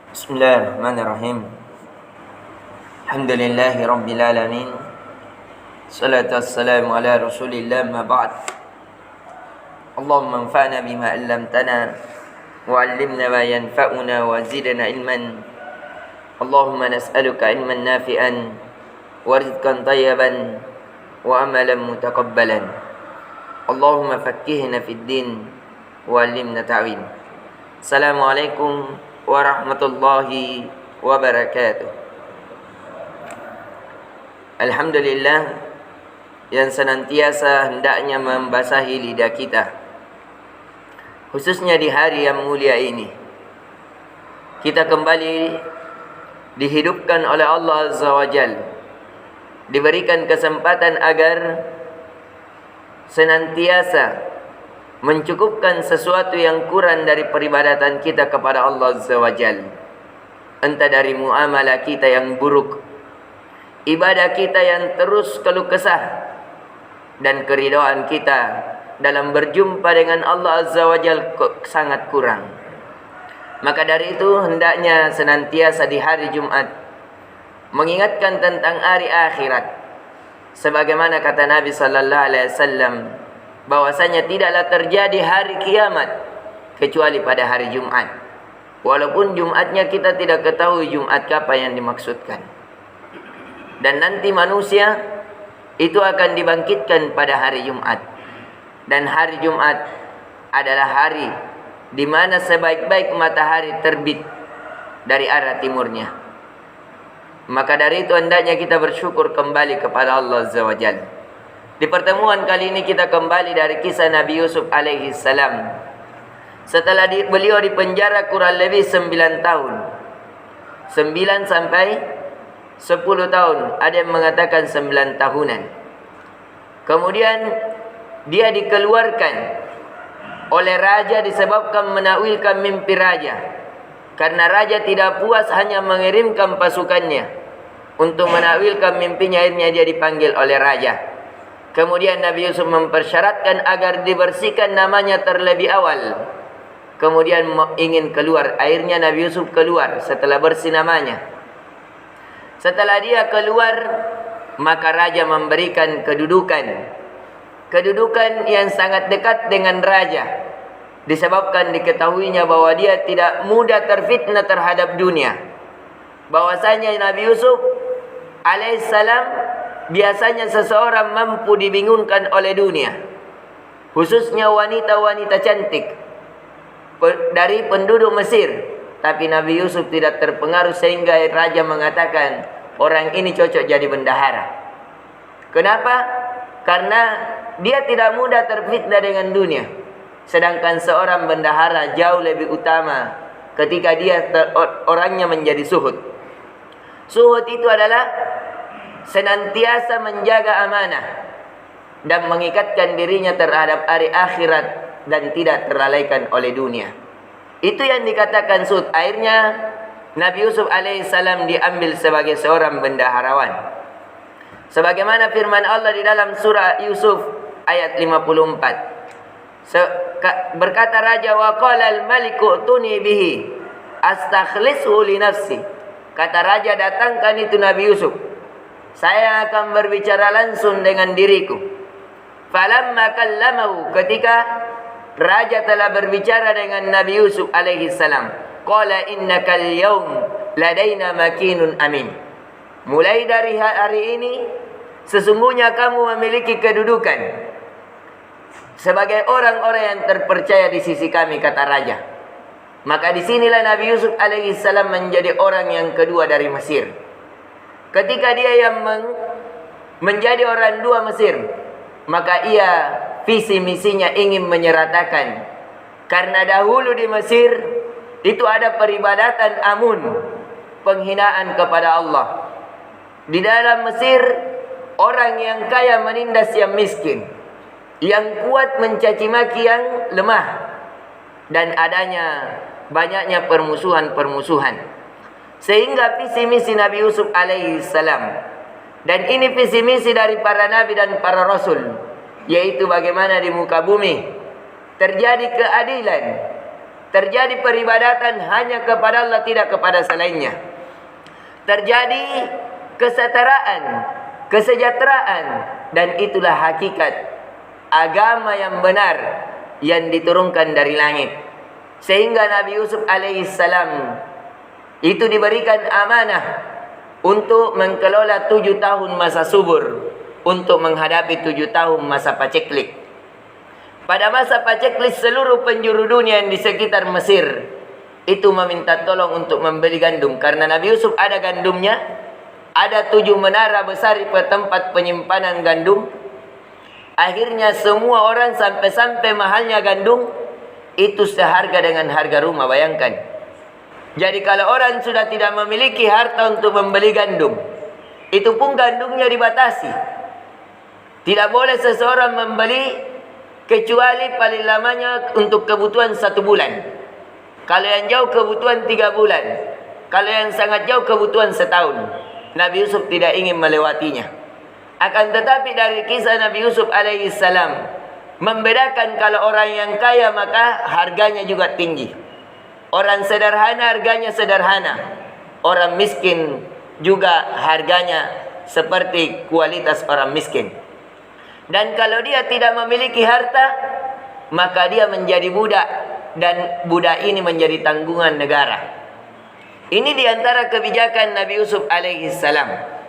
Bismillahirrahmanirrahim. Alhamdulillahi rabbil alamin. Salatu wassalamu ala Rasulillah ma ba'd. Allahumma anfa'na bima 'allamtana wa 'allimna ma yanfa'una wa zidna ilman. Allahumma nas'aluka ilman nafi'an wa rizqan thayyiban wa amalan mutaqabbalan. Allahumma faqqihna fid din wa 'allimna ta'wil. Assalamualaikum warahmatullahi wabarakatuh. Alhamdulillah yang senantiasa hendaknya membasahi lidah kita, khususnya di hari yang mulia ini. Kita kembali dihidupkan oleh Allah Azza wa Jalla, diberikan kesempatan agar senantiasa mencukupkan sesuatu yang kurang dari peribadatan kita kepada Allah Azza wa Jalla. Entah dari muamalah kita yang buruk, ibadah kita yang terus keluh kesah, dan keridhaan kita dalam berjumpa dengan Allah Azza wa Jalla sangat kurang. Maka dari itu hendaknya senantiasa di hari Jumat mengingatkan tentang hari akhirat. Sebagaimana kata Nabi sallallahu alaihi wasallam, bahwasanya tidaklah terjadi hari kiamat kecuali pada hari Jumat. Walaupun Jumatnya kita tidak ketahui Jumat apa yang dimaksudkan. Dan nanti manusia itu akan dibangkitkan pada hari Jumat. Dan hari Jumat adalah hari di mana sebaik-baik matahari terbit dari arah timurnya. Maka dari itu hendaknya kita bersyukur kembali kepada Allah Azza wa Jalla. Di pertemuan kali ini kita kembali dari kisah Nabi Yusuf alaihi salam. Setelah beliau dipenjara kurang lebih 9 tahun. 9 sampai 10 tahun. Ada yang mengatakan 9 tahunan. Kemudian dia dikeluarkan oleh raja disebabkan menakwilkan mimpi raja. Karena raja tidak puas hanya mengirimkan pasukannya untuk menakwilkan mimpinya, akhirnya dia dipanggil oleh raja. Kemudian Nabi Yusuf mempersyaratkan agar dibersihkan namanya terlebih awal. Kemudian ingin keluar. Akhirnya Nabi Yusuf keluar setelah bersih namanya. Setelah dia keluar, maka raja memberikan kedudukan. Kedudukan yang sangat dekat dengan raja. Disebabkan diketahuinya bahwa dia tidak mudah terfitnah terhadap dunia. Bahwasanya Nabi Yusuf alaihissalam biasanya seseorang mampu dibingungkan oleh dunia, khususnya wanita-wanita cantik dari penduduk Mesir. Tapi Nabi Yusuf tidak terpengaruh sehingga raja mengatakan orang ini cocok jadi bendahara. Kenapa? Karena dia tidak mudah terfitnah dengan dunia. Sedangkan seorang bendahara jauh lebih utama ketika dia orangnya menjadi suhud. Suhud itu adalah senantiasa menjaga amanah dan mengikatkan dirinya terhadap hari akhirat dan tidak terlalaikan oleh dunia. Itu yang dikatakan suhud. Akhirnya Nabi Yusuf alaihissalam diambil sebagai seorang bendaharawan. Sebagaimana firman Allah di dalam surah Yusuf ayat 54. Berkata raja, wa qala al-maliku tuni bihi astakhlisu li nafsi. Kata raja, datangkan itu Nabi Yusuf, saya akan berbicara langsung dengan diriku. Falamma kallamahu, ketika raja telah berbicara dengan Nabi Yusuf alaihi salam, qala innaka al-yawm ladaina makinun amin. Mulai dari hari ini sesungguhnya kamu memiliki kedudukan sebagai orang-orang yang terpercaya di sisi kami, kata raja. Maka disinilah Nabi Yusuf alaihi salam menjadi orang yang kedua dari Mesir. Ketika dia yang menjadi orang dua Mesir, maka ia visi misinya ingin menyeratakan. Karena dahulu di Mesir itu ada peribadatan Amun, penghinaan kepada Allah. Di dalam Mesir orang yang kaya menindas yang miskin, yang kuat mencaci maki yang lemah, dan adanya banyaknya permusuhan-permusuhan. Sehingga visi misi Nabi Yusuf alaihi salam, dan ini visi misi dari para nabi dan para rasul, yaitu bagaimana di muka bumi terjadi keadilan Terjadi peribadatan hanya kepada Allah, tidak kepada selainnya. Terjadi kesetaraan, kesejahteraan, dan itulah hakikat agama yang benar yang diturunkan dari langit. Sehingga Nabi Yusuf alaihissalam itu diberikan amanah untuk mengelola 7 tahun masa subur, untuk menghadapi 7 tahun masa paceklik. Pada masa paceklik, seluruh penjuru dunia yang di sekitar Mesir itu meminta tolong untuk membeli gandum, karena Nabi Yusuf ada gandumnya. Ada 7 menara besar di tempat penyimpanan gandum. Akhirnya semua orang, sampai-sampai mahalnya gandum itu seharga dengan harga rumah. Bayangkan. Jadi kalau orang sudah tidak memiliki harta untuk membeli gandum, itu pun gandumnya dibatasi. Tidak boleh seseorang membeli kecuali paling lamanya untuk kebutuhan 1 bulan. Kalau yang jauh kebutuhan 3 bulan. Kalau yang sangat jauh kebutuhan setahun. Nabi Yusuf tidak ingin melewatinya. Akan tetapi dari kisah Nabi Yusuf alaihissalam membedakan, kalau orang yang kaya maka harganya juga tinggi. Orang sederhana harganya sederhana. Orang miskin juga harganya seperti kualitas orang miskin. Dan kalau dia tidak memiliki harta, maka dia menjadi budak, dan budak ini menjadi tanggungan negara. Ini diantara kebijakan Nabi Yusuf alaihissalam.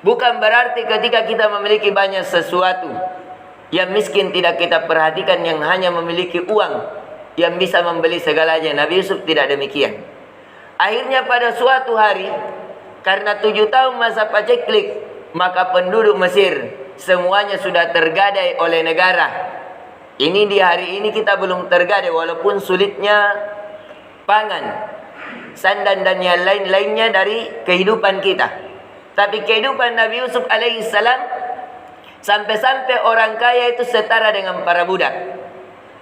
Bukan berarti ketika kita memiliki banyak sesuatu, yang miskin tidak kita perhatikan, yang hanya memiliki uang yang bisa membeli segalanya. Nabi Yusuf tidak demikian. Akhirnya pada suatu hari, karena 7 tahun masa paceklik, maka penduduk Mesir semuanya sudah tergadai oleh negara. Ini di hari ini kita belum tergadai, walaupun sulitnya pangan, sandan dan yang lain-lainnya dari kehidupan kita. Tapi kehidupan Nabi Yusuf alaihissalam, sampai-sampai orang kaya itu setara dengan para budak.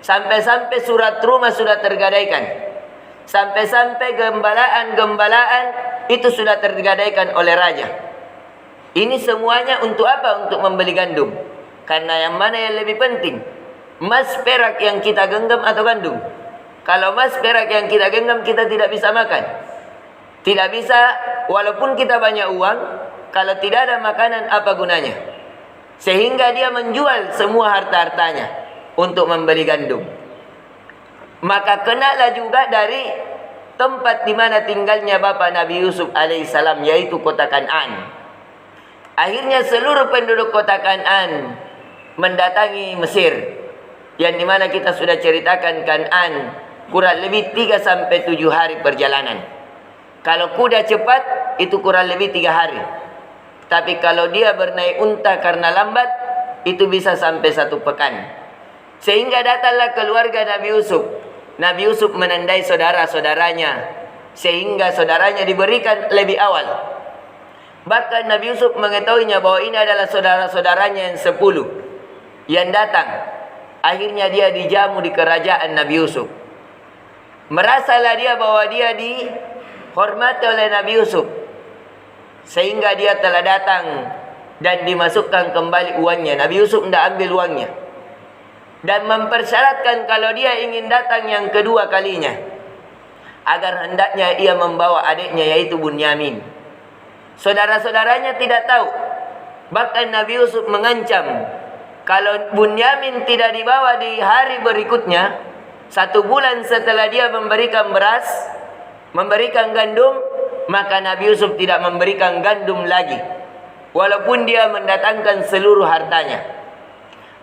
Sampai-sampai surat rumah sudah tergadaikan. Sampai-sampai gembalaan itu sudah tergadaikan oleh raja. Ini semuanya untuk apa? Untuk membeli gandum. Karena yang mana yang lebih penting? Emas perak yang kita genggam atau gandum? Kalau emas perak yang kita genggam, kita tidak bisa makan. Tidak bisa, walaupun kita banyak uang, kalau tidak ada makanan, apa gunanya? Sehingga dia menjual semua harta-hartanya untuk membeli gandum. Maka kenalah juga dari tempat di mana tinggalnya bapa Nabi Yusuf alaihissalam, yaitu kota Kan'an. Akhirnya seluruh penduduk kota Kan'an mendatangi Mesir, yang dimana kita sudah ceritakan Kan'an kurang lebih 3-7 hari perjalanan. Kalau kuda cepat itu kurang lebih 3 hari. Tapi kalau dia bernaik unta karena lambat, itu bisa sampai 1 pekan. Sehingga datanglah keluarga Nabi Yusuf. Nabi Yusuf menandai saudara-saudaranya, sehingga saudaranya diberikan lebih awal. Bahkan Nabi Yusuf mengetahuinya bahwa ini adalah saudara-saudaranya yang 10 yang datang. Akhirnya dia dijamu di kerajaan Nabi Yusuf. Merasalah dia bahwa dia dihormati oleh Nabi Yusuf, sehingga dia telah datang dan dimasukkan kembali uangnya. Nabi Yusuf tidak ambil uangnya, dan mempersyaratkan kalau dia ingin datang yang kedua kalinya, agar hendaknya ia membawa adiknya, yaitu Bunyamin. Saudara-saudaranya tidak tahu. Bahkan Nabi Yusuf mengancam, kalau Bunyamin tidak dibawa di hari berikutnya, 1 bulan setelah dia memberikan beras, memberikan gandum, maka Nabi Yusuf tidak memberikan gandum lagi, walaupun dia mendatangkan seluruh hartanya.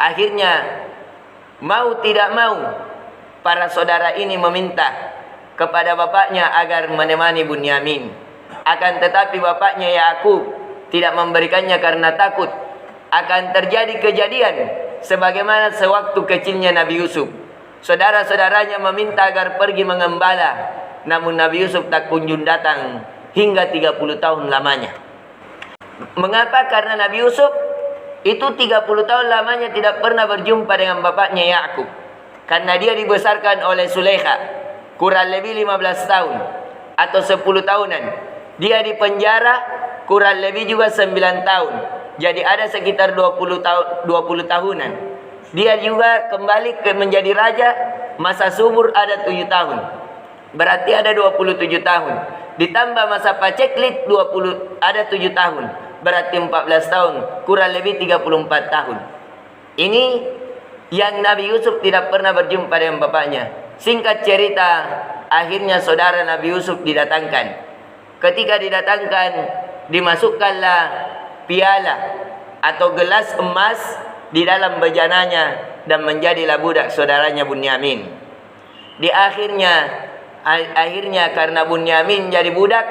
Akhirnya mau tidak mau, para saudara ini meminta kepada bapaknya agar menemani Bunyamin. Akan tetapi bapaknya Yakub tidak memberikannya karena takut akan terjadi kejadian sebagaimana sewaktu kecilnya Nabi Yusuf. Saudara-saudaranya meminta agar pergi mengembala, namun Nabi Yusuf tak kunjung datang hingga 30 tahun lamanya. Mengapa? Karena Nabi Yusuf itu 30 tahun lamanya tidak pernah berjumpa dengan bapaknya Yakub. Karena dia dibesarkan oleh Sulaikha kurang lebih 15 tahun atau 10 tahunan. Dia di penjara kurang lebih juga 9 tahun. Jadi ada sekitar 20 tahunan. Dia juga kembali menjadi raja Masa subur ada 7 tahun. Berarti ada 27 tahun. Ditambah masa paceklik 20, ada 7 tahun. Berarti 14 tahun. Kurang lebih 34 tahun. Ini yang Nabi Yusuf tidak pernah berjumpa dengan bapaknya. Singkat cerita, akhirnya saudara Nabi Yusuf didatangkan. Ketika didatangkan, dimasukkanlah piala atau gelas emas di dalam bejananya dan menjadilah budak saudaranya Bunyamin. Di akhirnya karena Bunyamin jadi budak,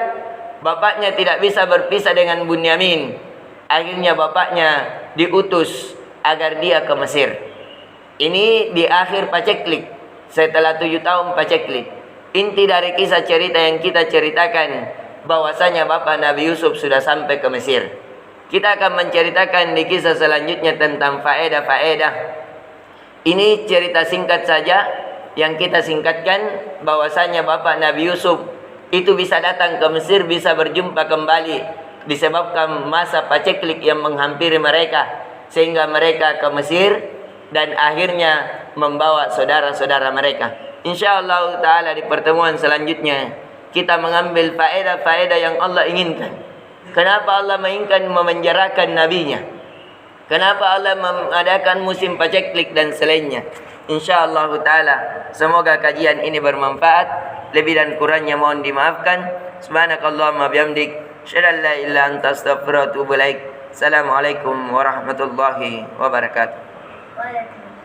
bapaknya tidak bisa berpisah dengan Bunyamin. Akhirnya bapaknya diutus agar dia ke Mesir. Ini di akhir paceklik, setelah 7 tahun paceklik. Inti dari kisah cerita yang kita ceritakan, bahwasanya bapak Nabi Yusuf sudah sampai ke Mesir. Kita akan menceritakan di kisah selanjutnya tentang faedah-faedah. Ini cerita singkat saja yang kita singkatkan, bahwasanya bapak Nabi Yusuf itu bisa datang ke Mesir, bisa berjumpa kembali disebabkan masa paceklik yang menghampiri mereka, sehingga mereka ke Mesir dan akhirnya membawa saudara-saudara mereka. Insyaallah taala di pertemuan selanjutnya kita mengambil faedah-faedah yang Allah inginkan. Kenapa Allah menginginkan memenjarakan nabinya? Kenapa Allah mengadakan musim paceklik dan selainnya? InsyaAllah ta'ala semoga kajian ini bermanfaat. Lebih dan kurangnya mohon dimaafkan. Subhanakallahumma bihamdik, asyhadu an la ilaha illa anta, astaghfiruka wa atubu ilaik. Assalamualaikum warahmatullahi wabarakatuh.